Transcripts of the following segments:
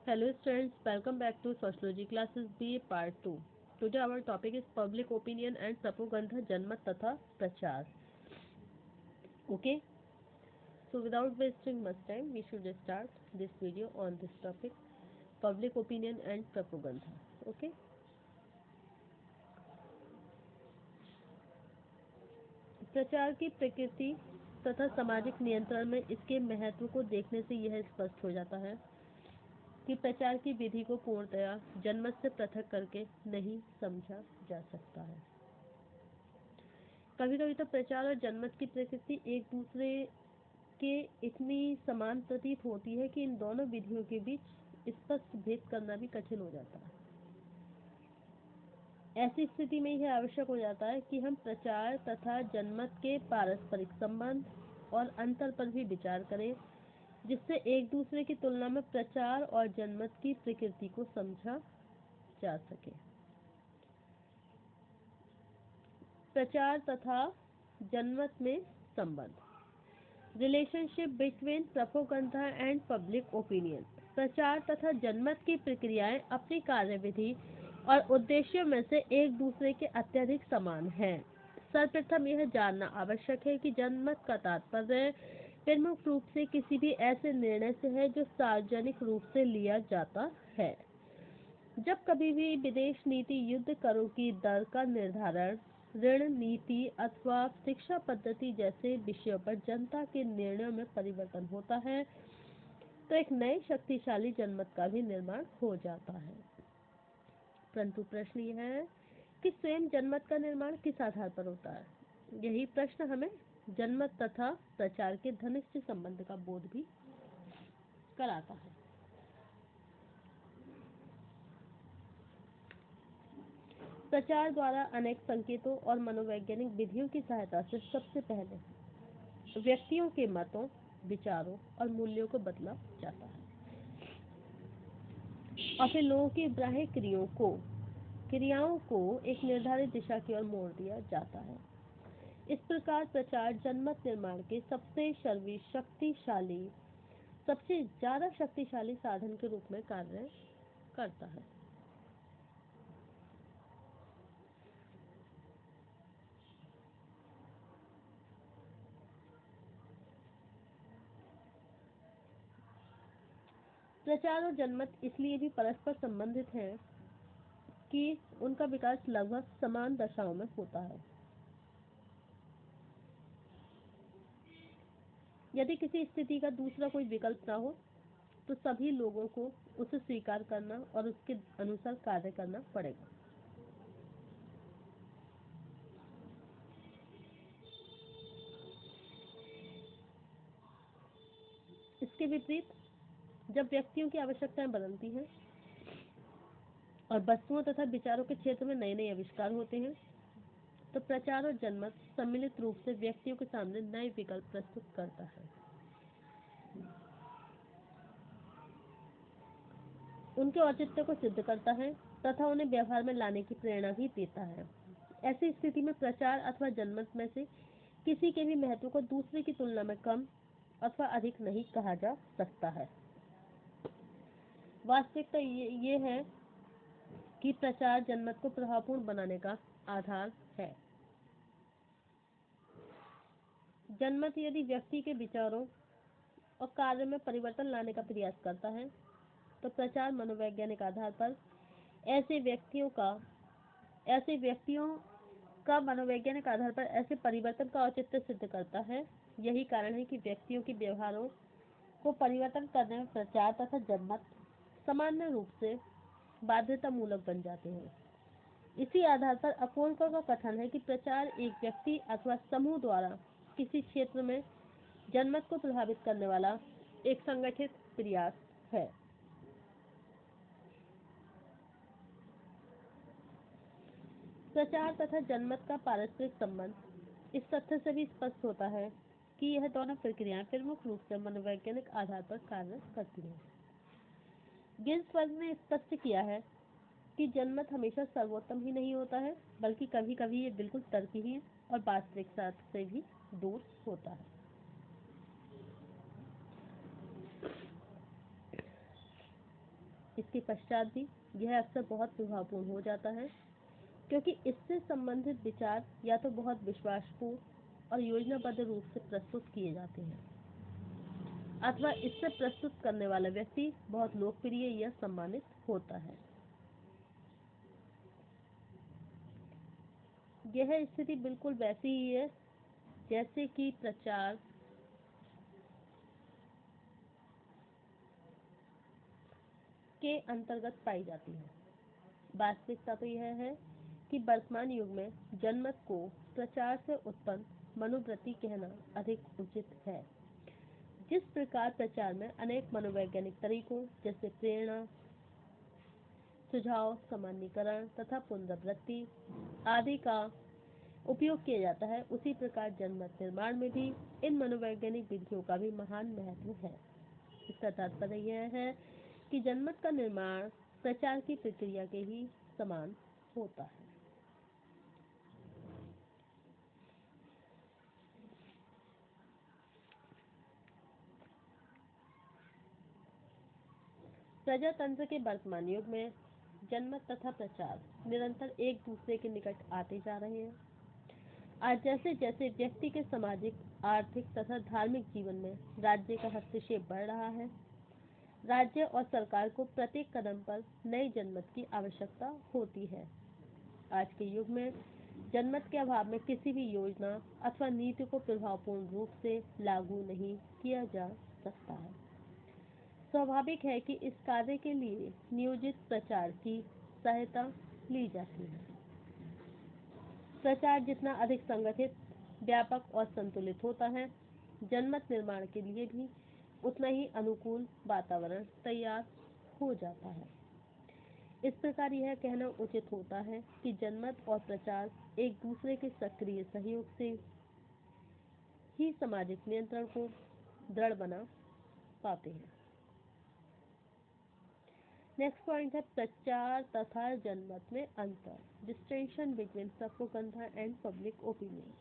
Hello students, welcome back to Sociology classes B part 2. Today our topic is public opinion and propaganda जनमत तथा प्रचार. Okay, so without wasting much time, we should start this video on this topic, public opinion and propaganda. Okay. प्रचार की प्रकृति तथा सामाजिक नियंत्रण में इसके महत्व को देखने से यह स्पष्ट हो जाता है कि प्रचार की विधि को पूर्णतया जनमत से पृथक करके नहीं समझा जा सकता है। कभी कभी तो प्रचार और जनमत की प्रकृति एक दूसरे के इतनी समान प्रतीत होती है कि इन दोनों विधियों के बीच स्पष्ट भेद करना भी कठिन हो जाता है। ऐसी स्थिति में यह आवश्यक हो जाता है कि हम प्रचार तथा जनमत के पारस्परिक संबंध और अंतर पर भी विचार करें, जिससे एक दूसरे की तुलना में प्रचार और जनमत की प्रकृति को समझा जा सके। प्रचार तथा जनमत में संबंध, relationship between propaganda and public opinion. प्रचार तथा जनमत की प्रक्रियाएं अपनी कार्यविधि और उद्देश्यों में से एक दूसरे के अत्यधिक समान हैं। सर्वप्रथम यह जानना आवश्यक है कि जनमत का तात्पर्य प्रमुख रूप से किसी भी ऐसे निर्णय से है जो सार्वजनिक रूप से लिया जाता है। जब कभी भी विदेश नीति, युद्ध करों की दर का निर्धारण, ऋण नीति अथवा शिक्षा पद्धति जैसे विषयों पर जनता के निर्णयों में परिवर्तन होता है, तो एक नए शक्तिशाली जनमत का भी निर्माण हो जाता है। परंतु प्रश्न यह है कि स्वयं जनमत का निर्माण किस आधार पर होता है। यही प्रश्न हमें जनमत तथा प्रचार के घनिष्ठ संबंध का बोध भी कराता है। प्रचार द्वारा अनेक संकेतों और मनोवैज्ञानिक विधियों की सहायता से सबसे पहले व्यक्तियों के मतों, विचारों और मूल्यों को बदला जाता है और फिर लोगों की बाह्य क्रियाओं को एक निर्धारित दिशा की ओर मोड़ दिया जाता है। इस प्रकार प्रचार जनमत निर्माण के सबसे ज्यादा शक्तिशाली साधन के रूप में कार्य करता है। प्रचार और जनमत इसलिए भी परस्पर संबंधित हैं कि उनका विकास लगभग समान दशाओं में होता है। यदि किसी स्थिति का दूसरा कोई विकल्प न हो तो सभी लोगों को उसे स्वीकार करना और उसके अनुसार कार्य करना पड़ेगा। इसके विपरीत जब व्यक्तियों की आवश्यकताएं बदलती हैं और वस्तुओं तथा विचारों के क्षेत्र में नए नए आविष्कार होते हैं, तो प्रचार और जनमत सम्मिलित रूप से व्यक्तियों के सामने नए विकल्प प्रस्तुत करता है। उनके औचित्य को सिद्ध करता है तथा उन्हें व्यवहार में लाने की प्रेरणा भी देता है। ऐसी स्थिति में प्रचार अथवा जनमत में से किसी के भी महत्व को दूसरे की तुलना में कम अथवा अधिक नहीं कहा जा सकता है। वास्तविकता ये है कि प्रचार जनमत को प्रभावपूर्ण बनाने का आधार है। जनमत यदि व्यक्ति के विचारों और कार्य में परिवर्तन लाने का प्रयास करता है, तो प्रचार मनोवैज्ञानिक आधार पर ऐसे व्यक्तियों का मनोवैज्ञानिक आधार पर ऐसे परिवर्तन का औचित्य सिद्ध करता है। यही कारण है कि व्यक्तियों के व्यवहारों को परिवर्तन करने में प्रचार तथा जनमत सामान्य रूप से बाध्यतामूलक बन जाते हैं। इसी आधार पर अकोलकर का कथन है कि प्रचार एक व्यक्ति अथवा समूह द्वारा किसी क्षेत्र में जनमत को प्रभावित करने वाला एक संगठित प्रयास है। प्रचार तथा जनमत का पारस्परिक संबंध इस तथ्य से भी स्पष्ट होता है कि यह दोनों प्रक्रियाएं प्रमुख रूप से मनोवैज्ञानिक आधार पर कार्य करती हैं। गिन्सबर्ग ने स्पष्ट किया है कि जनमत हमेशा सर्वोत्तम ही नहीं होता है, बल्कि कभी कभी ये बिल्कुल तर्कहीन और वास्तविकता से भी दूर होता है। इसके पश्चात भी यह अक्सर बहुत प्रभावपूर्ण हो जाता है, क्योंकि इससे संबंधित विचार या तो बहुत विश्वासपूर्ण और योजनाबद्ध रूप से प्रस्तुत किए जाते हैं, अथवा इससे प्रस्तुत करने वाला व्यक्ति बहुत लोकप्रिय या सम्मानित होता है। यह स्थिति बिल्कुल वैसी ही है जैसे कि प्रचार के अंतर्गत पाई जाती है। वास्तविकता तो यह है कि वर्तमान युग में जनमत को प्रचार से उत्पन्न मनोवृत्ति कहना अधिक उचित है। जिस प्रकार प्रचार में अनेक मनोवैज्ञानिक तरीकों जैसे प्रेरणा, सुझाव, सामान्यीकरण तथा पुनरावृत्ति आदि का उपयोग किया जाता है, उसी प्रकार जनमत निर्माण में भी इन मनोवैज्ञानिक विधियों का भी महान महत्व है। इसका तात्पर्य यह है कि जनमत का निर्माण प्रचार की प्रक्रिया के ही समान होता है। प्रजातंत्र के वर्तमान युग में जनमत तथा प्रचार निरंतर एक दूसरे के निकट आते जा रहे हैं। आज जैसे जैसे व्यक्ति के सामाजिक, आर्थिक तथा धार्मिक जीवन में राज्य का हस्तक्षेप बढ़ रहा है, राज्य और सरकार को प्रत्येक कदम पर नई जनमत की आवश्यकता होती है। आज के युग में जनमत के अभाव में किसी भी योजना अथवा नीति को प्रभावपूर्ण रूप से लागू नहीं किया जा सकता है। स्वाभाविक है कि इस कार्य के लिए नियोजित प्रचार की सहायता ली जाती है। प्रचार जितना अधिक संगठित, व्यापक और संतुलित होता है, जनमत निर्माण के लिए भी उतना ही अनुकूल वातावरण तैयार हो जाता है। इस प्रकार यह कहना उचित होता है कि जनमत और प्रचार एक दूसरे के सक्रिय सहयोग से ही सामाजिक नियंत्रण को दृढ़ बना पाते हैं। नेक्स्ट पॉइंट है प्रचार तथा जनमत में अंतर, distinction between propaganda and public opinion.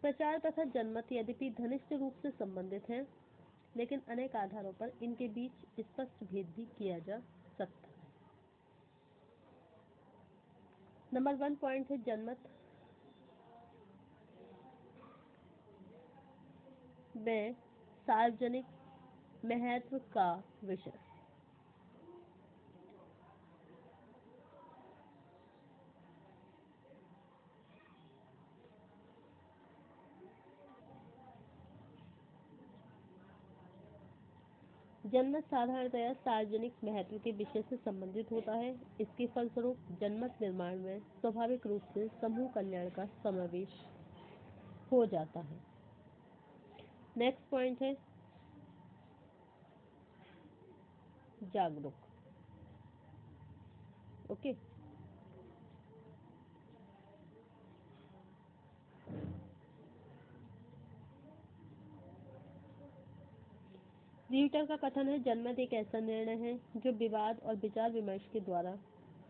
प्रचार तथा जनमत यद्यपि घनिष्ठ रूप से संबंधित हैं, लेकिन अनेक आधारों पर इनके बीच स्पष्ट भेद भी किया जा सकता है। नंबर 1 पॉइंट है जनमत में सार्वजनिक महत्व का विषय। जनमत साधारणतया सार्वजनिक महत्व के विषय से संबंधित होता है। इसके फलस्वरूप जनमत निर्माण में स्वाभाविक रूप से समूह कल्याण का समावेश हो जाता है। नेक्स्ट पॉइंट है जागरूक। ओके, रीटर का कथन है, जनमत एक ऐसा निर्णय है जो विवाद और विचार विमर्श के द्वारा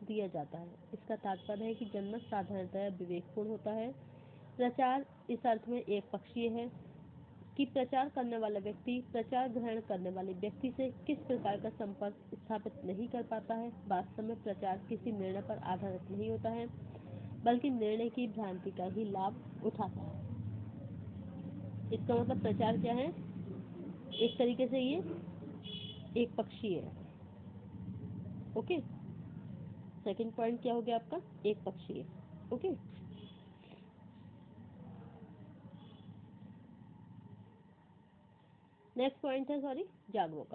दिया जाता है। इसका तात्पर्य है कि जनमत साधारणतः विवेकपूर्ण होता है। प्रचार इस अर्थ में एक पक्षीय है कि प्रचार करने वाला व्यक्ति प्रचार ग्रहण करने वाले व्यक्ति से किस प्रकार का संपर्क स्थापित नहीं कर पाता है। वास्तव में प्रचार किसी निर्णय पर आधारित नहीं होता है, बल्कि निर्णय की भ्रांति का ही लाभ उठाता है। इसका मतलब प्रचार क्या है? एक तरीके से ये एक पक्षीय है। ओके, सेकंड पॉइंट क्या हो गया आपका? एक पक्षीय। ओके, नेक्स्ट पॉइंट है जागरूक।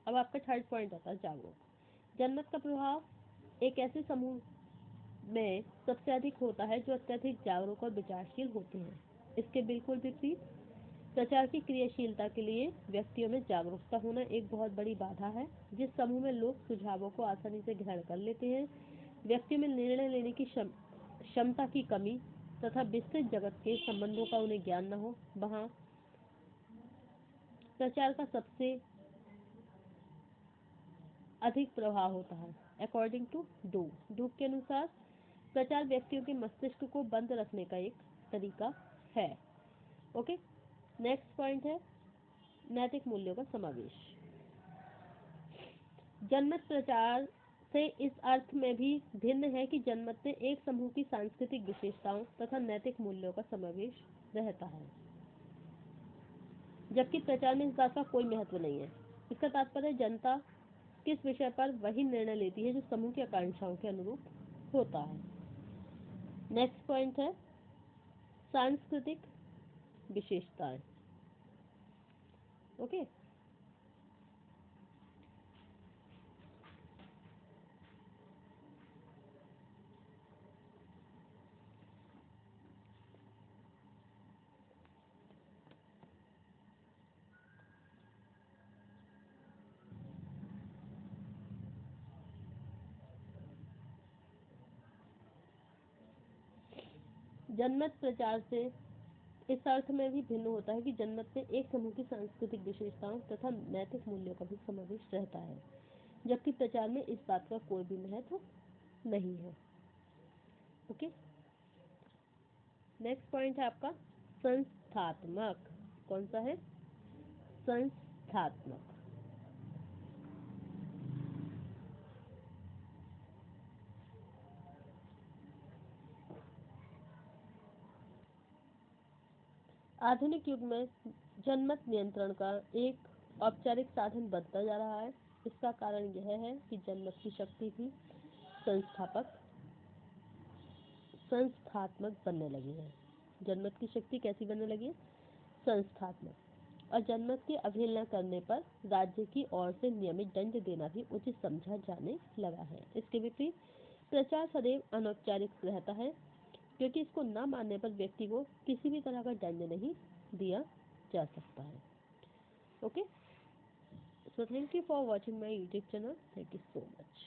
अब आपका थर्ड पॉइंट आता है जागरूक। जनमत का प्रभाव एक ऐसे समूह में सबसे अधिक होता है जो अत्यधिक जागरूक और विचारशील होते हैं। इसके बिल्कुल विपरीत प्रचार की क्रियाशीलता के लिए व्यक्तियों में जागरूकता होना एक बहुत बड़ी बाधा है। जिस समूह में लोग सुझावों को आसानी से ग्रहण कर लेते हैं, व्यक्तियों में निर्णय लेने की क्षमता की कमी तथा विस्तृत जगत के संबंधों का उन्हें ज्ञान न हो, वहाँ प्रचार का सबसे अधिक प्रभाव होता है। अकॉर्डिंग टू डूक के अनुसार प्रचार व्यक्तियों के मस्तिष्क को बंद रखने का एक तरीका है। ओके, नेक्स्ट पॉइंट है नैतिक मूल्यों का समावेश। जनमत प्रचार से इस अर्थ में भी भिन्न है कि जनमत में एक समूह की सांस्कृतिक विशेषताओं तथा नैतिक मूल्यों का समावेश रहता है, जबकि प्रचार में इस बात का कोई महत्व नहीं है। इसका तात्पर्य जनता किस विषय पर वही निर्णय लेती है जो समूह की आकांक्षाओं के अनुरूप होता है। नेक्स्ट पॉइंट है सांस्कृतिक विशेषताएं। ओके, जनमत प्रचार से इस अर्थ में भी भिन्न होता है कि जनमत में एक समूह की सांस्कृतिक विशेषताओं तथा नैतिक मूल्यों का भी समावेश रहता है, जबकि प्रचार में इस बात का कोई भी महत्व नहीं है। ओके, नेक्स्ट पॉइंट है आपका संस्थात्मक। कौन सा है? संस्थात्मक। आधुनिक युग में जनमत नियंत्रण का एक औपचारिक साधन बनता जा रहा है। इसका कारण यह है कि जनमत की शक्ति भी संस्थात्मक बनने लगी है। जनमत की शक्ति कैसी बनने लगी है? संस्थात्मक। और जनमत की अवहेलना करने पर राज्य की ओर से नियमित दंड देना भी उचित समझा जाने लगा है। इसके विपरीत प्रचार सदैव अनौपचारिक रहता है, क्योंकि इसको न मानने पर व्यक्ति को किसी भी तरह का दंड नहीं दिया जा सकता है। Okay, so thank you for watching my YouTube channel. Thank you so much.